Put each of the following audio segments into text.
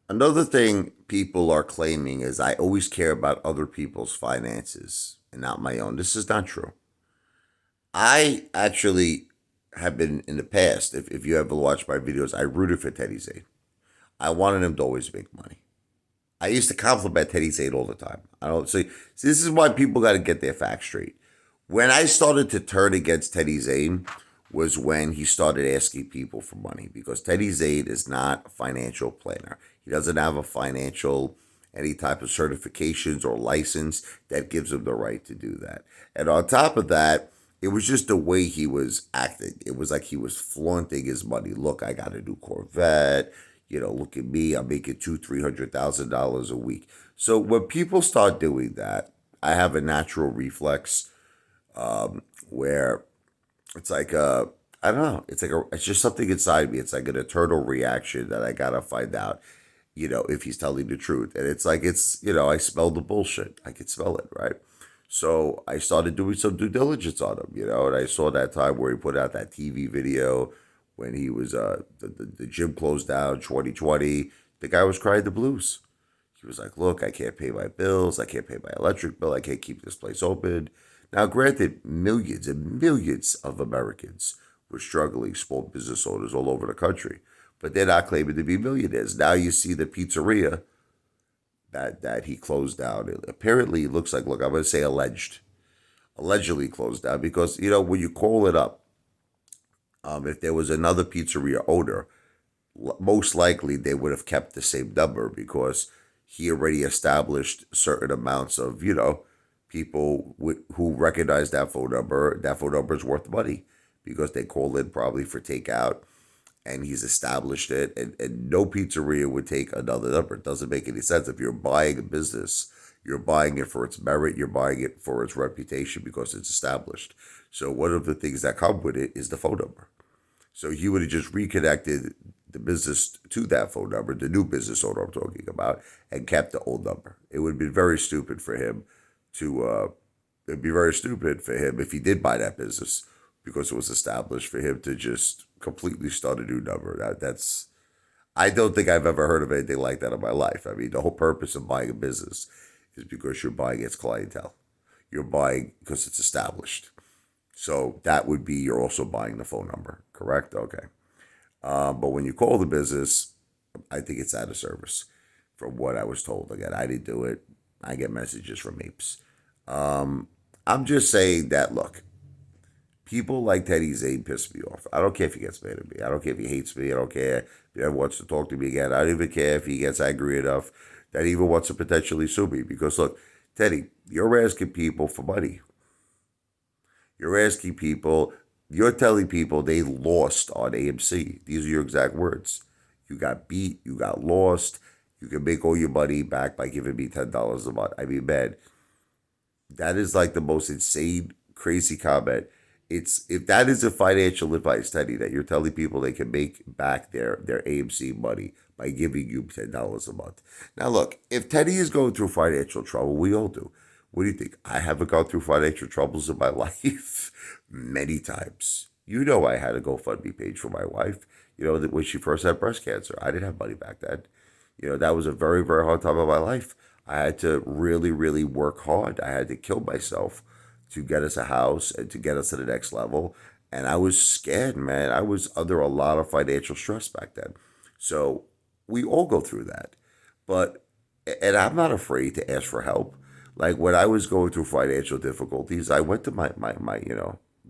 Another thing people are claiming is I always care about other people's finances and not my own. This is not true. I actually have been in the past, if you ever watched my videos, I rooted for Teddy Zane. I wanted him to always make money. I used to compliment Teddy Zane all the time. I don't see this is why people got to get their facts straight. When I started to turn against Teddy Zane was when he started asking people for money because Teddy Zane is not a financial planner. He doesn't have a financial any type of certifications or license that gives him the right to do that. And on top of that, it was just the way he was acting. It was like he was flaunting his money. Look, I got a new Corvette. Look at me. I'm making $300,000 a week. So when people start doing that, I have a natural reflex where it's like I don't know. It's just something inside me. It's like an eternal reaction that I gotta find out, if he's telling the truth. And it's like I smell the bullshit. I can smell it, right? So I started doing some due diligence on him, and I saw that time where he put out that TV video when he was the gym closed down 2020. The guy was crying the blues. He was like, "Look, I can't pay my bills. I can't pay my electric bill. I can't keep this place open." Now, granted, millions and millions of Americans were struggling, small business owners all over the country, but they're not claiming to be millionaires. Now you see the pizzeria that he closed down. It apparently looks like, look, I'm going to say allegedly closed down because when you call it up, if there was another pizzeria owner, most likely they would have kept the same number because he already established certain amounts of people who recognize that phone number. That phone number is worth money because they call in probably for takeout, and he's established it. And no pizzeria would take another number. It doesn't make any sense. If you're buying a business, you're buying it for its merit, you're buying it for its reputation because it's established. So one of the things that come with it is the phone number. So he would have just reconnected the business to that phone number, the new business owner I'm talking about, and kept the old number. It would be very stupid for him to. It'd be very stupid for him if he did buy that business because it was established for him to just completely start a new number. That's. I don't think I've ever heard of anything like that in my life. I mean, the whole purpose of buying a business is because you're buying its clientele. You're buying because it's established. So that would be you're also buying the phone number, correct? Okay. But when you call the business, I think it's out of service from what I was told. Again, I didn't do it. I get messages from apes. I'm just saying that, look, people like Teddy Zane piss me off. I don't care if he gets mad at me. I don't care if he hates me. I don't care if he ever wants to talk to me again. I don't even care if he gets angry enough that he even wants to potentially sue me. Because, look, Teddy, you're asking people for money. You're asking people, you're telling people they lost on AMC. These are your exact words. You got beat, you got lost. You can make all your money back by giving me $10 a month. I mean, man, that is like the most insane, crazy comment. It's if that is a financial advice, Teddy, that you're telling people they can make back their AMC money by giving you $10 a month. Now, look, if Teddy is going through financial trouble, we all do. What do you think? I haven't gone through financial troubles in my life many times. I had a GoFundMe page for my wife. When she first had breast cancer, I didn't have money back then. That was a very, very hard time of my life. I had to really, really work hard. I had to kill myself to get us a house and to get us to the next level. And I was scared, man. I was under a lot of financial stress back then. So we all go through that. But, and I'm not afraid to ask for help. Like when I was going through financial difficulties, I went to my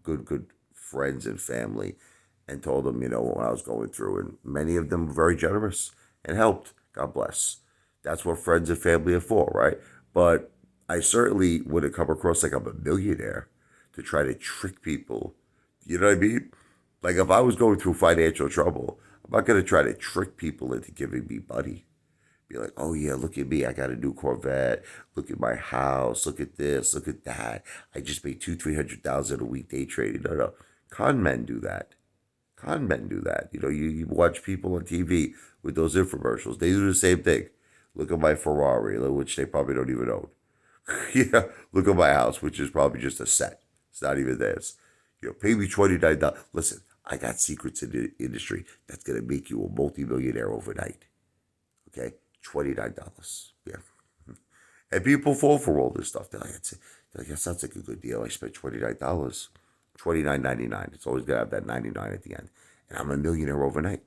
good friends and family and told them, what I was going through. And many of them were very generous and helped. God bless. That's what friends and family are for, right? But I certainly wouldn't come across like I'm a millionaire to try to trick people. You know what I mean? Like if I was going through financial trouble, I'm not going to try to trick people into giving me money. Be like, oh yeah, look at me. I got a new Corvette. Look at my house. Look at this. Look at that. I just made 300,000 a week day trading. No, no. Con men do that. Con men do that. You watch people on TV with those infomercials. They do the same thing. Look at my Ferrari, which they probably don't even own. Yeah, look at my house, which is probably just a set. It's not even theirs. Pay me $29. Listen, I got secrets in the industry that's gonna make you a multimillionaire overnight. Okay, $29. Yeah. And people fall for all this stuff. They're like, that sounds like a good deal. I spent $29. 29.99. It's always gonna have that 99 at the end. And I'm a millionaire overnight.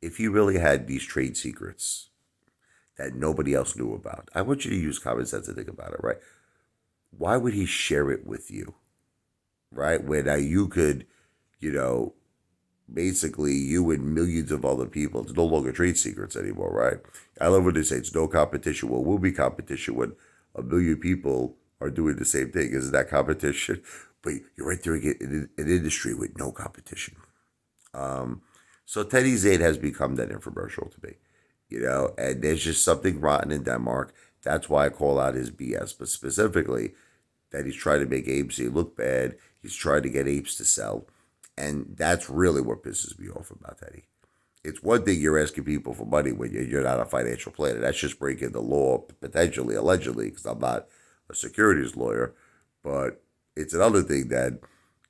If you really had these trade secrets that nobody else knew about, I want you to use common sense to think about it, right? Why would he share it with you? Right? Where now you could, you know, basically you and millions of other people, it's no longer trade secrets anymore, right? I love what they say, it's no competition. Well, will be competition when a million people are doing the same thing. Isn't that competition? But you're entering an industry with no competition. So Teddy Zane has become that infomercial to me, and there's just something rotten in Denmark. That's why I call out his BS, but specifically that he's trying to make AMC look bad. He's trying to get apes to sell. And that's really what pisses me off about Teddy. It's one thing you're asking people for money when you're not a financial planner. That's just breaking the law, potentially, allegedly, because I'm not a securities lawyer. But it's another thing that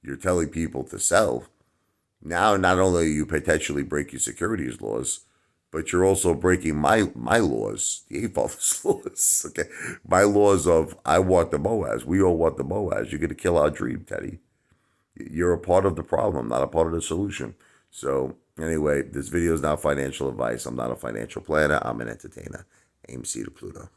you're telling people to sell. Now, not only are you potentially breaking securities laws, but you're also breaking my laws, the Apefather's laws. Okay, my laws of I want the Moaz. We all want the Moaz. You're gonna kill our dream, Teddy. You're a part of the problem, not a part of the solution. So anyway, this video is not financial advice. I'm not a financial planner. I'm an entertainer. AMC to Pluto.